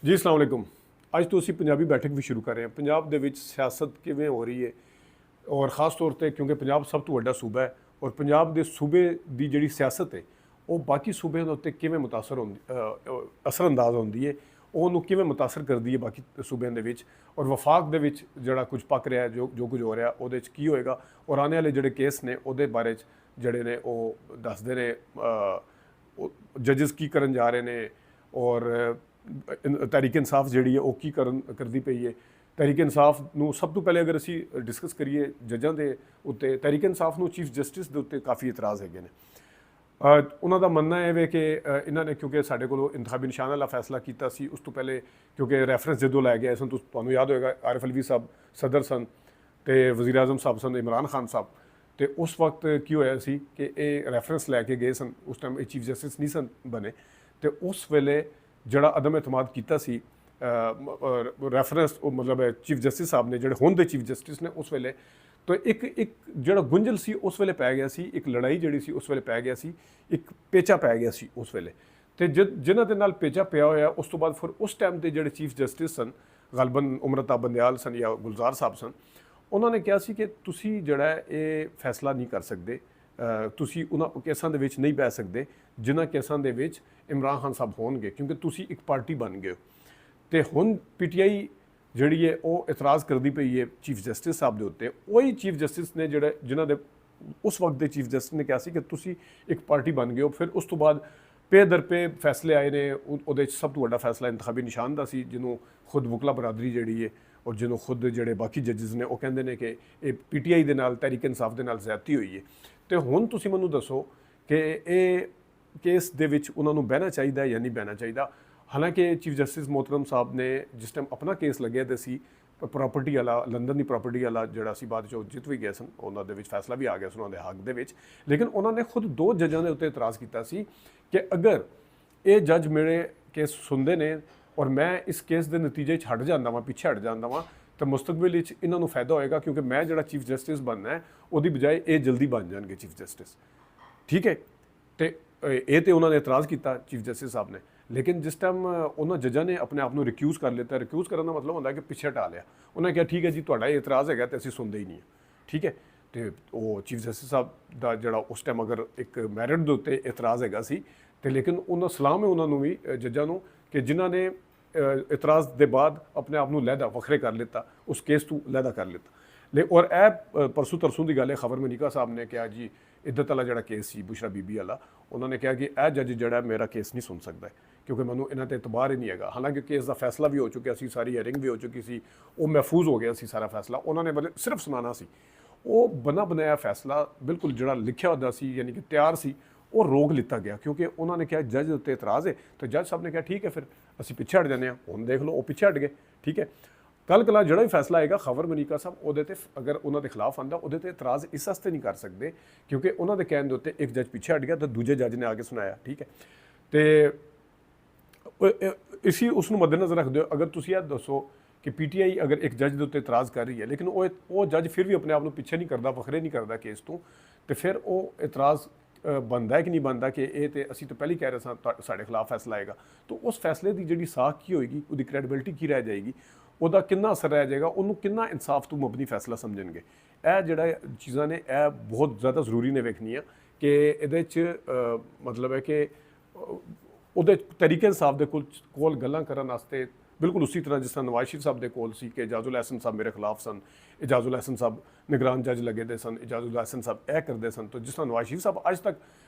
ਜੀ ਅਸਲਾਮ ਵਾਲੇकुम। ਅੱਜ ਤੋਂ ਅਸੀਂ ਪੰਜਾਬੀ ਬੈਠਕ ਵੀ ਸ਼ੁਰੂ ਕਰ ਰਹੇ ਹਾਂ। ਪੰਜਾਬ ਦੇ ਵਿੱਚ ਸਿਆਸਤ ਕਿਵੇਂ ਹੋ ਰਹੀ ਹੈ ਔਰ ਖਾਸ ਤੌਰ ਤੇ ਕਿਉਂਕਿ ਪੰਜਾਬ ਸਭ ਤੋਂ ਵੱਡਾ ਸੂਬਾ ਹੈ ਔਰ ਪੰਜਾਬ ਦੇ ਸੂਬੇ ਦੀ ਜਿਹੜੀ ਸਿਆਸਤ ਹੈ ਉਹ ਬਾਕੀ ਸੂਬਿਆਂ ਦੇ ਉੱਤੇ ਕਿਵੇਂ ਅਸਰਅੰਦਾਜ਼ ਹੁੰਦੀ ਹੈ, ਉਹਨੂੰ ਕਿਵੇਂ ਮੁਤਾਸਰ ਕਰਦੀ ਹੈ ਬਾਕੀ ਸੂਬਿਆਂ ਦੇ ਵਿੱਚ, ਔਰ ਵਫਾਕ ਦੇ ਵਿੱਚ ਜਿਹੜਾ ਕੁਝ ਪੱਕ ਰਿਹਾ ਜੋ ਕੁਝ ਹੋ ਰਿਹਾ ਉਹਦੇ 'ਚ ਕੀ ਹੋਏਗਾ, ਔਰ ਆਉਣ ਵਾਲੇ ਜਿਹੜੇ ਕੇਸ ਨੇ ਉਹਦੇ ਬਾਰੇ 'ਚ ਜਿਹੜੇ ਨੇ ਉਹ ਦੱਸਦੇ ਨੇ ਜੱਜਸ ਕੀ ਕਰਨ ਜਾ ਰਹੇ ਨੇ ਔਰ ਤਹਿਰੀਕ ਇਨਸਾਫ ਜਿਹੜੀ ਹੈ ਉਹ ਕੀ ਕਰਦੀ ਪਈ ਹੈ। ਤਹਿਰੀਕ ਇਨਸਾਫ ਨੂੰ ਸਭ ਤੋਂ ਪਹਿਲੇ ਅਗਰ ਅਸੀਂ ਡਿਸਕਸ ਕਰੀਏ ਜੱਜਾਂ ਦੇ ਉੱਤੇ, ਤਹਿਰੀਕ ਇਨਸਾਫ ਨੂੰ ਚੀਫ ਜਸਟਿਸ ਦੇ ਉੱਤੇ ਕਾਫੀ ਇਤਰਾਜ਼ ਹੈਗੇ ਨੇ। ਉਹਨਾਂ ਦਾ ਮੰਨਣਾ ਇਹ ਵੇ ਕਿ ਇਹਨਾਂ ਨੇ ਕਿਉਂਕਿ ਸਾਡੇ ਕੋਲੋਂ ਇੰਤਖਾਬੀ ਨਿਸ਼ਾਨ ਵਾਲਾ ਫੈਸਲਾ ਕੀਤਾ ਸੀ, ਉਸ ਤੋਂ ਪਹਿਲੇ ਕਿਉਂਕਿ ਰੈਫਰੈਂਸ ਜਦੋਂ ਲੈ ਗਿਆ ਸਨ ਤੁਹਾਨੂੰ ਯਾਦ ਹੋਏਗਾ ਆਰਿਫ ਅਲਵੀ ਸਾਹਿਬ ਸਦਰ ਸਨ ਤੇ ਵਜ਼ੀਰ ਆਜ਼ਮ ਸਾਹਿਬ ਸਨ ਇਮਰਾਨ ਖਾਨ ਸਾਹਿਬ, ਤੇ ਉਸ ਵਕਤ ਕੀ ਹੋਇਆ ਸੀ ਕਿ ਇਹ ਰੈਫਰੈਂਸ ਲੈ ਕੇ ਗਏ ਸਨ। ਉਸ ਟਾਈਮ ਇਹ ਚੀਫ ਜਸਟਿਸ ਨਹੀਂ ਸਨ ਬਣੇ ਤੇ ਉਸ ਵੇਲੇ ਜਿਹੜਾ ਅਦਮ ਇਤਮਾਦ ਕੀਤਾ ਸੀ ਰੈਫਰੈਂਸ ਉਹ ਮਤਲਬ ਚੀਫ ਜਸਟਿਸ ਸਾਹਿਬ ਨੇ ਜਿਹੜੇ ਹੁਣ ਦੇ ਚੀਫ ਜਸਟਿਸ ਨੇ ਉਸ ਵੇਲੇ ਤਾਂ ਇੱਕ ਜਿਹੜਾ ਗੁੰਝਲ ਸੀ ਉਸ ਵੇਲੇ ਪੈ ਗਿਆ ਸੀ, ਇੱਕ ਲੜਾਈ ਜਿਹੜੀ ਸੀ ਉਸ ਵੇਲੇ ਪੈ ਗਿਆ ਸੀ, ਇੱਕ ਪੇਚਾ ਪੈ ਗਿਆ ਸੀ ਉਸ ਵੇਲੇ। ਤੇ ਜਿਨ੍ਹਾਂ ਦੇ ਨਾਲ ਪੇਚਾ ਪਿਆ ਹੋਇਆ ਉਸ ਤੋਂ ਬਾਅਦ ਫਿਰ ਉਸ ਟਾਈਮ ਦੇ ਜਿਹੜੇ ਚੀਫ ਜਸਟਿਸ ਸਨ ਗਲਬਨ ਉਮਰਤਾ ਬੰਦਿਆਲ ਸਨ ਜਾਂ ਗੁਲਜ਼ਾਰ ਸਾਹਿਬ ਸਨ, ਉਹਨਾਂ ਨੇ ਕਿਹਾ ਸੀ ਕਿ ਤੁਸੀਂ ਜਿਹੜਾ ਇਹ ਫੈਸਲਾ ਨਹੀਂ ਕਰ ਸਕਦੇ, ਤੁਸੀਂ ਉਹਨਾਂ ਕੇਸਾਂ ਦੇ ਵਿੱਚ ਨਹੀਂ ਬਹਿ ਸਕਦੇ ਜਿਨ੍ਹਾਂ ਕੇਸਾਂ ਦੇ ਵਿੱਚ ਇਮਰਾਨ ਖਾਨ ਸਾਹਿਬ ਹੋਣਗੇ ਕਿਉਂਕਿ ਤੁਸੀਂ ਇੱਕ ਪਾਰਟੀ ਬਣ ਗਏ ਹੋ। ਤੇ ਹੁਣ ਪੀਟੀਆਈ ਜਿਹੜੀ ਹੈ ਉਹ ਇਤਰਾਜ਼ ਕਰਦੀ ਪਈ ਹੈ ਚੀਫ ਜਸਟਿਸ ਸਾਹਿਬ ਦੇ ਉੱਤੇ। ਉਹੀ ਚੀਫ ਜਸਟਿਸ ਨੇ ਜਿਨ੍ਹਾਂ ਦੇ ਉਸ ਵਕਤ ਦੇ ਚੀਫ ਜਸਟਿਸ ਨੇ ਕਿਹਾ ਸੀ ਕਿ ਤੁਸੀਂ ਇੱਕ ਪਾਰਟੀ ਬਣ ਗਏ ਹੋ। ਫਿਰ ਉਸ ਤੋਂ ਬਾਅਦ ਪੇ ਦਰ ਪੇ ਫੈਸਲੇ ਆਏ ਨੇ, ਉਹਦੇ 'ਚ ਸਭ ਤੋਂ ਵੱਡਾ ਫੈਸਲਾ ਇੰਤਖਾਬੀ ਨਿਸ਼ਾਨ ਦਾ ਸੀ ਜਿਹਨੂੰ ਖੁਦ ਵਕਲਾ ਬਰਾਦਰੀ ਜਿਹੜੀ ਹੈ ਔਰ ਜਿਹਨੂੰ ਖੁਦ ਜਿਹੜੇ ਬਾਕੀ ਜੱਜਸ ਨੇ ਉਹ ਕਹਿੰਦੇ ਨੇ ਕਿ ਇਹ ਪੀਟੀਆਈ ਦੇ ਨਾਲ ਤਹਿਰੀਕ ਇਨਸਾਫ ਦੇ ਨਾਲ ਜ਼ਿਆਦਤੀ ਹੋਈ ਹੈ। ਤੇ ਹੁਣ ਤੁਸੀਂ ਮੈਨੂੰ ਦੱਸੋ ਕਿ ਇਹ ਕੇਸ ਦੇ ਵਿੱਚ ਉਹਨਾਂ ਨੂੰ ਬਹਿਣਾ ਚਾਹੀਦਾ ਜਾਂ ਨਹੀਂ ਬਹਿਣਾ ਚਾਹੀਦਾ। ਹਾਲਾਂਕਿ ਚੀਫ ਜਸਟਿਸ ਮੋਹਤਰਮ ਸਾਹਿਬ ਨੇ ਜਿਸ ਟਾਈਮ ਆਪਣਾ ਕੇਸ ਲੱਗਿਆ ਤੇ ਸੀ ਪ੍ਰਾਪਰਟੀ ਵਾਲਾ, ਲੰਡਨ ਦੀ ਪ੍ਰਾਪਰਟੀ ਵਾਲਾ ਜਿਹੜਾ ਸੀ, ਬਾਅਦ 'ਚ ਉਹ ਜਿੱਤ ਵੀ ਗਏ ਸਨ, ਉਹਨਾਂ ਦੇ ਵਿੱਚ ਫੈਸਲਾ ਵੀ ਆ ਗਿਆ ਸੀ ਉਹਨਾਂ ਦੇ ਹੱਕ ਦੇ ਵਿੱਚ। ਲੇਕਿਨ ਉਹਨਾਂ ਨੇ ਖੁਦ ਦੋ ਜੱਜਾਂ ਦੇ ਉੱਤੇ ਇਤਰਾਜ਼ ਕੀਤਾ ਸੀ ਕਿ ਅਗਰ ਇਹ ਜੱਜ ਮੇਰੇ ਕੇਸ ਸੁਣਦੇ ਨੇ ਔਰ ਮੈਂ ਇਸ ਕੇਸ ਦੇ ਨਤੀਜੇ 'ਚ ਹਟ ਜਾਂਦਾ ਵਾਂ, ਪਿੱਛੇ ਹਟ ਜਾਂਦਾ ਵਾਂ, ਤਾਂ ਮੁਸਤਕਬਲ ਵਿੱਚ ਇਹਨਾਂ ਨੂੰ ਫਾਇਦਾ ਹੋਏਗਾ ਕਿਉਂਕਿ ਮੈਂ ਜਿਹੜਾ ਚੀਫ ਜਸਟਿਸ ਬਣਨਾ ਹੈ ਉਹਦੀ ਬਜਾਏ ਇਹ ਜਲਦੀ ਬਣ ਜਾਣਗੇ ਚੀਫ ਜਸਟਿਸ। ਠੀਕ ਹੈ, ਤੇ ਇਹ ਤੇ ਉਹਨਾਂ ਨੇ ਇਤਰਾਜ਼ ਕੀਤਾ ਚੀਫ ਜਸਟਿਸ ਸਾਹਿਬ ਨੇ। ਲੇਕਿਨ ਜਿਸ ਟਾਈਮ ਉਹਨਾਂ ਜੱਜਾਂ ਨੇ ਆਪਣੇ ਆਪ ਨੂੰ ਰਿਕਿਊਜ਼ ਕਰ ਲਿੱਤਾ, ਰਿਕਿਊਜ਼ ਕਰਨ ਦਾ ਮਤਲਬ ਹੁੰਦਾ ਕਿ ਪਿੱਛੇ ਹਟਾ ਲਿਆ। ਉਹਨਾਂ ਨੇ ਕਿਹਾ ਠੀਕ ਹੈ ਜੀ ਤੁਹਾਡਾ ਇਹ ਇਤਰਾਜ਼ ਹੈਗਾ ਤੇ ਅਸੀਂ ਸੁਣਦੇ ਹੀ ਨਹੀਂ ਹਾਂ। ਠੀਕ ਹੈ, ਤੇ ਉਹ ਚੀਫ ਜਸਟਿਸ ਸਾਹਿਬ ਦਾ ਜਿਹੜਾ ਉਸ ਟਾਈਮ ਅਗਰ ਇੱਕ ਮੈਰਿਟ ਦੇ ਉੱਤੇ ਇਤਰਾਜ਼ ਹੈਗਾ ਸੀ ਤੇ ਲੇਕਿਨ ਉਹਨਾਂ ਸਲਾਮ ਹੈ ਉਹਨਾਂ ਨੂੰ ਵੀ ਜੱਜਾਂ ਨੂੰ ਕਿ ਜਿਨ੍ਹਾਂ ਨੇ ਇਤਰਾਜ਼ ਦੇ ਬਾਅਦ ਆਪਣੇ ਆਪ ਨੂੰ ਲਹਿਦਾ ਵੱਖਰੇ ਕਰ ਲਿੱਤਾ, ਉਸ ਕੇਸ ਤੋਂ ਲਹਿਦਾ ਕਰ ਲਿੱਤਾ। ਔਰ ਇਹ ਪਰਸੋਂ ਤਰਸੋਂ ਦੀ ਗੱਲ ਹੈ, ਖਬਰ ਮਨੀਕਾ ਸਾਹਿਬ ਨੇ ਕਿਹਾ ਜੀ ਇੱਦਤ ਵਾਲਾ ਜਿਹੜਾ ਕੇਸ ਸੀ ਬੁਸ਼ਰਾ ਬੀਬੀ ਵਾਲਾ, ਉਹਨਾਂ ਨੇ ਕਿਹਾ ਕਿ ਇਹ ਜੱਜ ਜਿਹੜਾ ਮੇਰਾ ਕੇਸ ਨਹੀਂ ਸੁਣ ਸਕਦਾ ਕਿਉਂਕਿ ਮੈਨੂੰ ਇਹਨਾਂ 'ਤੇ ਇਤਬਾਰ ਹੀ ਨਹੀਂ ਹੈਗਾ। ਹਾਲਾਂਕਿ ਕੇਸ ਦਾ ਫੈਸਲਾ ਵੀ ਹੋ ਚੁੱਕਿਆ ਸੀ, ਸਾਰੀ ਹੀਅਰਿੰਗ ਵੀ ਹੋ ਚੁੱਕੀ ਸੀ, ਉਹ ਮਹਿਫੂਜ਼ ਹੋ ਗਿਆ ਸੀ ਸਾਰਾ ਫੈਸਲਾ। ਉਹਨਾਂ ਨੇ ਸਿਰਫ ਸੁਣਾਉਣਾ ਸੀ। ਉਹ ਬਣਾ ਬਣਾਇਆ ਫੈਸਲਾ ਬਿਲਕੁਲ ਜਿਹੜਾ ਲਿਖਿਆ ਹੁੰਦਾ ਸੀ ਯਾਨੀ ਕਿ ਤਿਆਰ ਸੀ, ਉਹ ਰੋਕ ਲਿੱਤਾ ਗਿਆ ਕਿਉਂਕਿ ਉਹਨਾਂ ਨੇ ਕਿਹਾ ਜੱਜ ਉੱਤੇ ਇਤਰਾਜ਼ ਹੈ। ਤਾਂ ਜੱਜ ਸਾਹਿਬ ਨੇ ਕਿਹਾ ਠੀਕ ਹੈ ਫਿਰ ਅਸੀਂ ਪਿੱਛੇ ਹਟ ਜਾਂਦੇ ਹਾਂ। ਹੁਣ ਦੇਖ ਲਓ ਉਹ ਪਿੱਛੇ ਹਟ ਗਏ। ਠੀਕ ਹੈ, ਕੱਲ੍ਹ ਕਲਾ ਜਿਹੜਾ ਵੀ ਫੈਸਲਾ ਆਏਗਾ ਖਬਰ ਮਨੀਕਾ ਸਾਹਿਬ ਉਹਦੇ 'ਤੇ ਅਗਰ ਉਹਨਾਂ ਦੇ ਖਿਲਾਫ ਆਉਂਦਾ ਉਹਦੇ 'ਤੇ ਇਤਰਾਜ਼ ਇਸ ਵਾਸਤੇ ਨਹੀਂ ਕਰ ਸਕਦੇ ਕਿਉਂਕਿ ਉਹਨਾਂ ਦੇ ਕਹਿਣ ਦੇ ਉੱਤੇ ਇੱਕ ਜੱਜ ਪਿੱਛੇ ਹਟ ਗਿਆ ਤਾਂ ਦੂਜੇ ਜੱਜ ਨੇ ਆ ਕੇ ਸੁਣਾਇਆ। ਠੀਕ ਹੈ, ਤੇ ਇਸੀ ਉਸ ਨੂੰ ਮੱਦੇਨਜ਼ਰ ਰੱਖਦੇ ਹੋ ਅਗਰ ਤੁਸੀਂ ਇਹ ਦੱਸੋ ਕਿ ਪੀਟੀਆਈ ਅਗਰ ਇੱਕ ਜੱਜ ਦੇ ਉੱਤੇ ਇਤਰਾਜ਼ ਕਰ ਰਹੀ ਹੈ ਲੇਕਿਨ ਉਹ ਜੱਜ ਫਿਰ ਵੀ ਆਪਣੇ ਆਪ ਨੂੰ ਪਿੱਛੇ ਨਹੀਂ ਕਰਦਾ, ਵੱਖਰੇ ਨਹੀਂ ਕਰਦਾ ਕੇਸ ਤੋਂ, ਤੇ ਫਿਰ ਉਹ ਇਤਰਾਜ਼ ਬਣਦਾ ਕਿ ਨਹੀਂ ਬਣਦਾ ਕਿ ਇਹ ਤੇ ਅਸੀਂ ਤਾਂ ਪਹਿਲਾਂ ਕਹਿ ਰਹੇ ਸਾਂ ਸਾਡੇ ਖਿਲਾਫ ਫੈਸਲਾ ਆਏਗਾ, ਤਾਂ ਉਸ ਫੈਸਲੇ ਦੀ ਜਿਹੜੀ ਸਾਖ ਕੀ ਹੋਏਗੀ, ਉਹਦੀ ਕ੍ਰੈਡੀਬਿਲਿਟੀ ਕੀ ਰਹਿ ਜਾਏਗੀ, ਉਹਦਾ ਕਿੰਨਾ ਅਸਰ ਰਹਿ ਜਾਏਗਾ, ਉਹਨੂੰ ਕਿੰਨਾ ਇਨਸਾਫ ਤੋਂ ਮਬਨੀ ਫੈਸਲਾ ਸਮਝਣਗੇ। ਇਹ ਜਿਹੜਾ ਚੀਜ਼ਾਂ ਨੇ ਇਹ ਬਹੁਤ ਜ਼ਿਆਦਾ ਜ਼ਰੂਰੀ ਨੇ ਵੇਖਣੀਆਂ ਕਿ ਇਹਦੇ 'ਚ ਮਤਲਬ ਹੈ ਕਿ ਉਹਦੇ ਤਰੀਕੇ ਇਨਸਾਫ ਦੇ ਕੋਲ ਗੱਲਾਂ ਕਰਨ ਵਾਸਤੇ ਬਿਲਕੁਲ ਉਸੇ ਤਰ੍ਹਾਂ ਜਿਸ ਤਰ੍ਹਾਂ ਨਵਾਜ਼ ਸ਼ਰੀਫ ਸਾਹਿਬ ਦੇ ਕੋਲ ਸੀ ਕਿ ਇਜਾਜ਼ੁਲ ਅਹਿਸਨ ਸਾਹਿਬ ਮੇਰੇ ਖਿਲਾਫ ਸਨ, ਇਜਾਜ਼ੁਲ ਅਹਿਸਨ ਸਾਹਿਬ ਨਿਗਰਾਨ ਜੱਜ ਲੱਗੇ ਦੇ ਸਨ, ਇਜਾਜ਼ੁਲ ਅਹਿਸਨ ਸਾਹਿਬ ਇਹ ਕਰਦੇ ਸਨ। ਤਾਂ ਜਿਸ ਤਰ੍ਹਾਂ ਨਵਾਜ਼ ਸ਼ਰੀਫ ਸਾਹਿਬ ਅੱਜ ਤੱਕ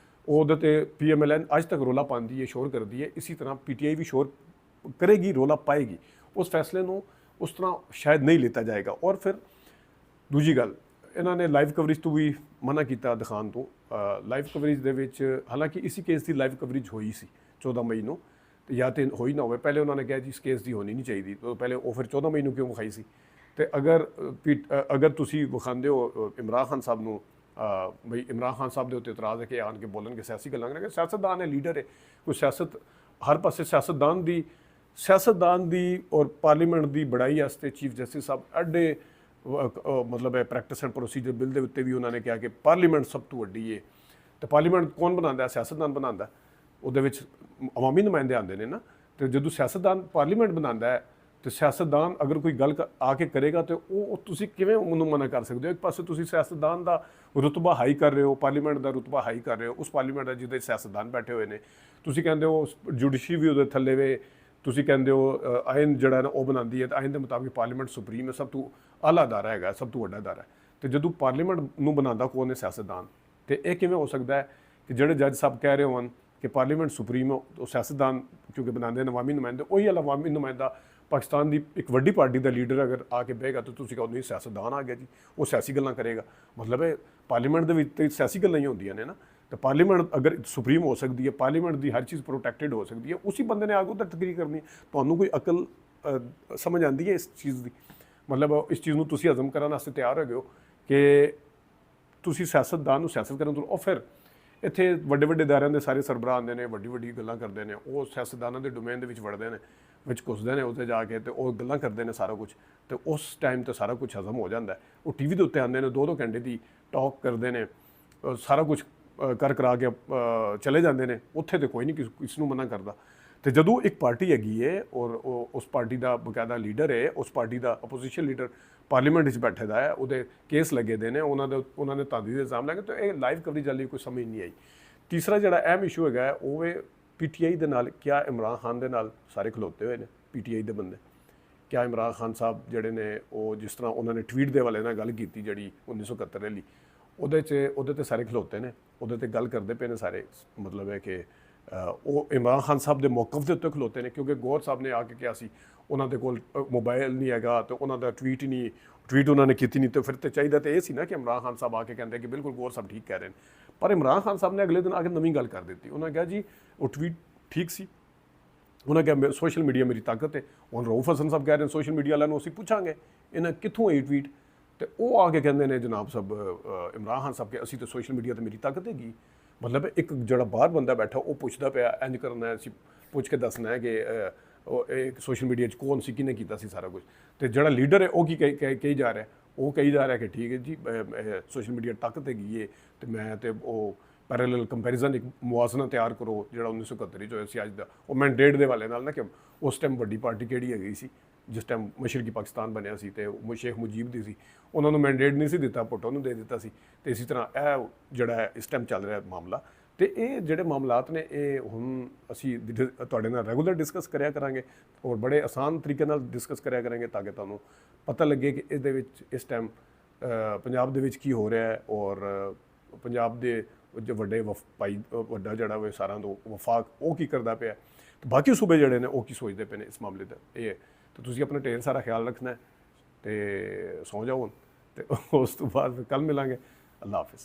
ਉਹਦੇ 'ਤੇ PMLN ਅੱਜ ਤੱਕ ਰੌਲਾ ਪਾਉਂਦੀ ਹੈ, ਸ਼ੋਰ ਕਰਦੀ ਹੈ, ਇਸੇ ਤਰ੍ਹਾਂ PTI ਵੀ ਸ਼ੋਰ ਕਰੇਗੀ, ਰੌਲਾ ਪਾਏਗੀ। ਉਸ ਫੈਸਲੇ ਨੂੰ ਉਸ ਤਰ੍ਹਾਂ ਸ਼ਾਇਦ ਨਹੀਂ ਲਿੱਤਾ ਜਾਏਗਾ। ਔਰ ਫਿਰ ਦੂਜੀ ਗੱਲ, ਇਹਨਾਂ ਨੇ ਲਾਈਵ ਕਵਰੇਜ ਤੋਂ ਵੀ ਮਨਾ ਕੀਤਾ ਦਿਖਾਉਣ ਤੋਂ। ਲਾਈਵ ਕਵਰੇਜ ਦੇ ਵਿੱਚ ਹਾਲਾਂਕਿ ਇਸੇ ਕੇਸ ਦੀ ਲਾਈਵ ਕਵਰੇਜ ਹੋਈ ਸੀ 14 ਮਈ ਨੂੰ, ਜਾਂ ਤਾਂ ਹੋਈ ਨਾ ਹੋਵੇ। ਪਹਿਲੇ ਉਹਨਾਂ ਨੇ ਕਿਹਾ ਜੀ ਇਸ ਕੇਸ ਦੀ ਹੋਣੀ ਨਹੀਂ ਚਾਹੀਦੀ, ਤਾਂ ਪਹਿਲੇ ਉਹ ਫਿਰ 14 ਮਈ ਨੂੰ ਕਿਉਂ ਵਿਖਾਈ ਸੀ। ਤੇ ਅਗਰ ਤੁਸੀਂ ਵਿਖਾਉਂਦੇ ਹੋ ਇਮਰਾਨ ਖਾਨ ਸਾਹਿਬ ਨੂੰ ਬਈ ਇਮਰਾਨ ਖਾਨ ਸਾਹਿਬ ਦੇ ਉੱਤੇ ਇਤਰਾਜ਼ ਹੈ ਕਿ ਆਣ ਕੇ ਬੋਲਣਗੇ ਸਿਆਸੀ ਗੱਲਾਂ ਕਰਨਗੇ, ਸਿਆਸਤਦਾਨ ਹੈ, ਲੀਡਰ ਹੈ, ਕੋਈ ਸਿਆਸਤ ਹਰ ਪਾਸੇ ਸਿਆਸਤਦਾਨ ਦੀ ਔਰ ਪਾਰਲੀਮੈਂਟ ਦੀ ਬੜਾਈ ਵਾਸਤੇ ਚੀਫ ਜਸਟਿਸ ਸਾਹਿਬ ਐਡੇ ਮਤਲਬ ਹੈ ਪ੍ਰੈਕਟਿਸ ਐਂਡ ਪ੍ਰੋਸੀਜਰ ਬਿੱਲ ਦੇ ਉੱਤੇ ਵੀ ਉਹਨਾਂ ਨੇ ਕਿਹਾ ਕਿ ਪਾਰਲੀਮੈਂਟ ਸਭ ਤੋਂ ਵੱਡੀ ਹੈ। ਤੇ ਪਾਰਲੀਮੈਂਟ ਕੌਣ ਬਣਾਉਂਦਾ? ਸਿਆਸਤਦਾਨ ਬਣਾਉਂਦਾ। ਉਹਦੇ ਵਿੱਚ ਅਵਾਮੀ ਨੁਮਾਇੰਦੇ ਆਉਂਦੇ ਨੇ ਨਾ, ਤੇ ਜਦੋਂ ਸਿਆਸਤਦਾਨ ਪਾਰਲੀਮੈਂਟ ਬਣਾਉਂਦਾ ਹੈ ਤੇ ਸਿਆਸਤਦਾਨ ਅਗਰ ਕੋਈ ਗੱਲ ਆ ਕੇ ਕਰੇਗਾ ਤੇ ਉਹ ਤੁਸੀਂ ਕਿਵੇਂ ਉਹਨੂੰ ਮਨਾ ਕਰ ਸਕਦੇ ਹੋ? ਇੱਕ ਪਾਸੇ ਤੁਸੀਂ ਸਿਆਸਤਦਾਨ ਦਾ ਰੁਤਬਾ ਹਾਈ ਕਰ ਰਹੇ ਹੋ, ਪਾਰਲੀਮੈਂਟ ਦਾ ਰੁਤਬਾ ਹਾਈ ਕਰ ਰਹੇ ਹੋ, ਉਸ ਪਾਰਲੀਮੈਂਟ ਦਾ ਜਿਹਦੇ ਸਿਆਸਤਦਾਨ ਬੈਠੇ ਹੋਏ ਨੇ, ਤੁਸੀਂ ਕਹਿੰਦੇ ਹੋ ਜੁਡੀਸ਼ਰੀ ਵੀ ਉਹਦੇ ਥੱਲੇ ਵੇ, ਤੁਸੀਂ ਕਹਿੰਦੇ ਹੋ ਆਇਨ ਜਿਹੜਾ ਨਾ ਉਹ ਬਣਾਉਂਦੀ ਹੈ ਤੇ ਆਇਨ ਦੇ ਮੁਤਾਬਿਕ ਪਾਰਲੀਮੈਂਟ ਸੁਪਰੀਮ ਹੈ, ਸਭ ਤੋਂ ਆਲਾ ਅਦਾਰਾ ਹੈਗਾ, ਸਭ ਤੋਂ ਵੱਡਾ ਅਦਾਰਾ ਹੈ। ਤੇ ਜਦੋਂ ਪਾਰਲੀਮੈਂਟ ਨੂੰ ਬਣਾਉਂਦਾ ਕੌਣ ਹੈ? ਸਿਆਸਤਦਾਨ। ਤੇ ਇਹ ਕਿਵੇਂ ਹੋ ਸਕਦਾ ਹੈ ਕਿ ਜਿਹੜੇ ਜੱਜ ਸਾਹਿਬ ਕਹਿ ਰਹੇ ਹੋਣ ਕਿ ਪਾਰਲੀਮੈਂਟ ਸੁਪਰੀਮ ਉਹ ਸਿਆਸਤਦਾਨ ਕਿਉਂਕਿ ਬਣਾਉਂਦੇ ਨੇ ਅਵਾਮੀ ਨੁਮਾਇੰਦੇ, ਉਹੀ ਵਾਲਾ ਅਵਾਮੀ ਨੁਮਾਇੰਦਾ ਪਾਕਿਸਤਾਨ ਦੀ ਇੱਕ ਵੱਡੀ ਪਾਰਟੀ ਦਾ ਲੀਡਰ ਅਗਰ ਆ ਕੇ ਬਹੇਗਾ ਤਾਂ ਤੁਸੀਂ ਕਹੋ ਨਹੀਂ ਸਿਆਸਤਦਾਨ ਆ ਗਿਆ ਜੀ, ਉਹ ਸਿਆਸੀ ਗੱਲਾਂ ਕਰੇਗਾ। ਮਤਲਬ ਹੈ ਪਾਰਲੀਮੈਂਟ ਦੇ ਵਿੱਚ ਤਾਂ ਸਿਆਸੀ ਗੱਲਾਂ ਹੀ ਹੁੰਦੀਆਂ ਨੇ ਨਾ। ਤੇ ਪਾਰਲੀਮੈਂਟ ਅਗਰ ਸੁਪਰੀਮ ਹੋ ਸਕਦੀ ਹੈ, ਪਾਰਲੀਮੈਂਟ ਦੀ ਹਰ ਚੀਜ਼ ਪ੍ਰੋਟੈਕਟਿਡ ਹੋ ਸਕਦੀ ਹੈ, ਉਸੇ ਬੰਦੇ ਨੇ ਆ ਕੇ ਉੱਧਰ ਤਕਰੀਰ ਕਰਨੀ ਹੈ। ਤੁਹਾਨੂੰ ਕੋਈ ਅਕਲ ਸਮਝ ਆਉਂਦੀ ਹੈ ਇਸ ਚੀਜ਼ ਦੀ? ਮਤਲਬ ਇਸ ਚੀਜ਼ ਨੂੰ ਤੁਸੀਂ ਹਜ਼ਮ ਕਰਨ ਵਾਸਤੇ ਤਿਆਰ ਹੋ ਗਏ ਹੋ ਕਿ ਤੁਸੀਂ ਸਿਆਸਤਦਾਨ ਨੂੰ ਸਿਆਸਤ ਕਰਨ ਤੋਂ, ਉਹ ਫਿਰ ਇੱਥੇ ਵੱਡੇ ਵੱਡੇ ਅਦਾਰਿਆਂ ਦੇ ਸਾਰੇ ਸਰਬਰਾਹ ਆਉਂਦੇ ਨੇ, ਵੱਡੀ ਵੱਡੀ ਗੱਲਾਂ ਕਰਦੇ ਨੇ, ਉਹ ਸਿਆਸਤਦਾਨਾਂ ਦੇ ਡੋਮੇਨ ਦੇ ਵਿੱਚ ਵੜਦੇ ਨੇ, ਵਿੱਚ ਘੁਸਦੇ ਨੇ ਉੱਥੇ ਜਾ ਕੇ ਤੇ ਉਹ ਗੱਲਾਂ ਕਰਦੇ ਨੇ ਸਾਰਾ ਕੁਝ। ਤੇ ਉਸ ਟਾਈਮ ਤੇ ਸਾਰਾ ਕੁਝ ਹਜ਼ਮ ਹੋ ਜਾਂਦਾ। ਉਹ ਟੀਵੀ ਦੇ ਉੱਤੇ ਆਉਂਦੇ ਨੇ, 2-2 ਘੰਟੇ ਦੀ ਟਾਕ ਕਰਦੇ ਨੇ, ਸਾਰਾ ਕੁਝ ਕਰਾ ਕੇ ਚਲੇ ਜਾਂਦੇ ਨੇ। ਉੱਥੇ ਤੇ ਕੋਈ ਨਹੀਂ ਕਿਸ ਨੂੰ ਮਨਾ ਕਰਦਾ। ਤੇ ਜਦੋਂ ਇੱਕ ਪਾਰਟੀ ਹੈਗੀ ਹੈ ਔਰ ਉਹ ਉਸ ਪਾਰਟੀ ਦਾ ਬਕਾਇਦਾ ਲੀਡਰ ਹੈ, ਉਸ ਪਾਰਟੀ ਦਾ ਆਪੋਜੀਸ਼ਨ ਲੀਡਰ ਪਾਰਲੀਮੈਂਟ ਵਿੱਚ ਬੈਠੇ ਦਾ ਹੈ, ਉਹਦੇ ਕੇਸ ਲੱਗੇ ਦੇ ਨੇ, ਉਹਨਾਂ ਨੇ ਧਾਂਦਲੀ ਦੇ ਇਲਜ਼ਾਮ ਲਾਏ, ਤਾਂ ਇਹ ਲਾਈਵ ਕਵਰੇਜ ਵਾਲੀ ਕੋਈ ਸਮਝ ਨਹੀਂ ਆਈ। ਤੀਸਰਾ ਜਿਹੜਾ ਅਹਿਮ ਇਸ਼ੂ ਹੈਗਾ ਉਹ ਹੈ ਪੀਟੀਆਈ ਦੇ ਨਾਲ। ਕਿਆ ਇਮਰਾਨ ਖਾਨ ਦੇ ਨਾਲ ਸਾਰੇ ਖਲੋਤੇ ਹੋਏ ਨੇ ਪੀਟੀਆਈ ਦੇ ਬੰਦੇ? ਕਿਆ ਇਮਰਾਨ ਖਾਨ ਸਾਹਿਬ ਜਿਹੜੇ ਨੇ ਉਹ ਜਿਸ ਤਰ੍ਹਾਂ ਉਹਨਾਂ ਨੇ ਟਵੀਟ ਦੇ ਵਾਲੇ ਨਾਲ ਗੱਲ ਕੀਤੀ ਜਿਹੜੀ 1971 ਵਾਲੀ, ਉਹਦੇ ਤੇ ਸਾਰੇ ਖਲੋਤੇ ਨੇ, ਉਹਦੇ ਤੇ ਗੱਲ ਕਰਦੇ ਪਏ ਨੇ ਸਾਰੇ। ਮਤਲਬ ਹੈ ਕਿ ਉਹ ਇਮਰਾਨ ਖਾਨ ਸਾਹਿਬ ਦੇ ਮੌਕਫ ਦੇ ਉੱਤੇ ਖਲੋਤੇ ਨੇ ਕਿਉਂਕਿ ਗੌਰ ਸਾਹਿਬ ਨੇ ਆ ਕੇ ਕਿਹਾ ਸੀ ਉਹਨਾਂ ਦੇ ਕੋਲ ਮੋਬਾਈਲ ਨਹੀਂ ਹੈਗਾ ਤੇ ਉਹਨਾਂ ਦਾ ਟਵੀਟ ਉਹਨਾਂ ਨੇ ਕੀਤੀ ਨਹੀਂ। ਤੇ ਫਿਰ ਤੇ ਚਾਹੀਦਾ ਤੇ ਇਹ ਸੀ ਨਾ ਕਿ ਇਮਰਾਨ ਖਾਨ ਸਾਹਿਬ ਆ ਕੇ ਕਹਿੰਦੇ ਕਿ ਬਿਲਕੁਲ ਗੌਰ ਸਾਹਿਬ ਠੀਕ ਕਹਿ ਰਹੇ ਨੇ। ਪਰ ਇਮਰਾਨ ਖਾਨ ਸਾਹਿਬ ਨੇ ਅਗਲੇ ਦਿਨ ਆ ਕੇ ਨਵੀਂ ਗੱਲ ਕਰ ਦਿੱਤੀ। ਉਹਨਾਂ ਕਿਹਾ ਜੀ ਉਹ ਟਵੀਟ ਠੀਕ ਸੀ। ਉਹਨਾਂ ਕਿਹਾ ਸੋਸ਼ਲ ਮੀਡੀਆ ਮੇਰੀ ਤਾਕਤ ਹੈ। ਹੁਣ ਰਊਫ ਹਸਨ ਸਾਹਿਬ ਕਹਿ ਰਹੇ ਨੇ ਸੋਸ਼ਲ ਮੀਡੀਆ ਵਾਲਿਆਂ ਨੂੰ ਅਸੀਂ ਪੁੱਛਾਂਗੇ ਇਹਨਾਂ ਕਿੱਥੋਂ ਆਈ ਟਵੀਟ। ਤੇ ਉਹ ਆ ਕੇ ਕਹਿੰਦੇ ਨੇ ਜਨਾਬ ਸਾਹਿਬ ਇਮਰਾਨ ਖਾਨ ਸਾਹਿਬ ਕਿ ਅਸੀਂ ਤਾਂ ਸੋਸ਼ਲ ਮੀਡੀਆ ਤੇ ਮੇਰੀ ਤਾਕਤ ਹੈਗੀ। ਮਤਲਬ ਇੱਕ ਜਿਹੜਾ ਬਾਹਰ ਬੰਦਾ ਬੈਠਾ ਉਹ ਪੁੱਛਦਾ ਪਿਆ ਇੰਜ ਕਰਨਾ, ਅਸੀਂ ਪੁੱਛ ਕੇ ਦੱਸਣਾ ਹੈ ਕਿ ਉਹ ਇਹ ਸੋਸ਼ਲ ਮੀਡੀਆ 'ਚ ਕੌਣ ਸੀ, ਕਿਹਨੇ ਕੀਤਾ ਸੀ ਸਾਰਾ ਕੁਝ। ਤੇ ਜਿਹੜਾ ਲੀਡਰ ਹੈ ਉਹ ਕੀ ਕਹੀ ਜਾ ਰਿਹਾ? ਉਹ ਕਹੀ ਜਾ ਰਿਹਾ ਕਿ ਠੀਕ ਹੈ ਜੀ ਸੋਸ਼ਲ ਮੀਡੀਆ ਤਾਕਤ ਹੈਗੀ ਹੈ ਤੇ ਮੈਂ ਤੇ ਉਹ ਪੈਰਲਲ ਕੰਪੈਰੀਜ਼ਨ ਇੱਕ ਮੁਆਜ਼ਨਾ ਤਿਆਰ ਕਰੋ ਜਿਹੜਾ 1971 'ਚ ਹੋਇਆ ਸੀ ਅੱਜ ਦਾ, ਉਹ ਮੈਂਡੇਟ ਦੇ ਵਾਲੇ ਨਾਲ ਨਾ ਕਿ ਉਸ ਟਾਈਮ ਵੱਡੀ ਪਾਰਟੀ ਕਿਹੜੀ ਹੈਗੀ ਸੀ ਜਿਸ ਟਾਈਮ ਮਸ਼ਰਕੀ ਪਾਕਿਸਤਾਨ ਬਣਿਆ ਸੀ ਤੇ ਸ਼ੇਖ ਮੁਜੀਬ ਦੀ ਸੀ, ਉਹਨਾਂ ਨੂੰ ਮੈਂਡੇਟ ਨਹੀਂ ਸੀ ਦਿੱਤਾ, ਭੁੱਟੋ ਨੂੰ ਦੇ ਦਿੱਤਾ ਸੀ। ਤੇ ਇਸੇ ਤਰ੍ਹਾਂ ਇਹ ਜਿਹੜਾ ਇਸ ਟਾਈਮ ਚੱਲ ਰਿਹਾ ਮਾਮਲਾ, ਤੇ ਇਹ ਜਿਹੜੇ ਮਾਮਲਾਤ ਨੇ ਇਹ ਹੁਣ ਅਸੀਂ ਤੁਹਾਡੇ ਨਾਲ ਰੈਗੂਲਰ ਡਿਸਕਸ ਕਰਿਆ ਕਰਾਂਗੇ ਔਰ ਬੜੇ ਆਸਾਨ ਤਰੀਕੇ ਨਾਲ ਡਿਸਕਸ ਕਰਿਆ ਕਰਾਂਗੇ ਤਾਂ ਕਿ ਤੁਹਾਨੂੰ ਪਤਾ ਲੱਗੇ ਕਿ ਇਹਦੇ ਵਿੱਚ ਇਸ ਟਾਈਮ ਪੰਜਾਬ ਦੇ ਵਿੱਚ ਕੀ ਹੋ ਰਿਹਾ ਹੈ ਔਰ ਪੰਜਾਬ ਦੇ ਜੋ ਵੱਡੇ ਵੱਡਾ ਜਿਹੜਾ ਉਹ ਸਾਰਿਆਂ ਤੋਂ ਵਫਾਕ ਉਹ ਕੀ ਕਰਦਾ ਪਿਆ ਤੇ ਬਾਕੀ ਸੂਬੇ ਜਿਹੜੇ ਨੇ ਉਹ ਕੀ ਸੋਚਦੇ ਪਏ ਨੇ ਇਸ ਮਾਮਲੇ ਦਾ। ਇਹ ਤਾਂ ਤੁਸੀਂ ਆਪਣਾ ਢੇਰ ਸਾਰਾ ਖਿਆਲ ਰੱਖਣਾ ਤੇ ਸੌਂ ਜਾਓ ਹੁਣ ਤੇ ਉਸ ਤੋਂ ਬਾਅਦ ਕੱਲ੍ਹ ਮਿਲਾਂਗੇ। ਅੱਲਾ ਹਾਫਿਜ਼।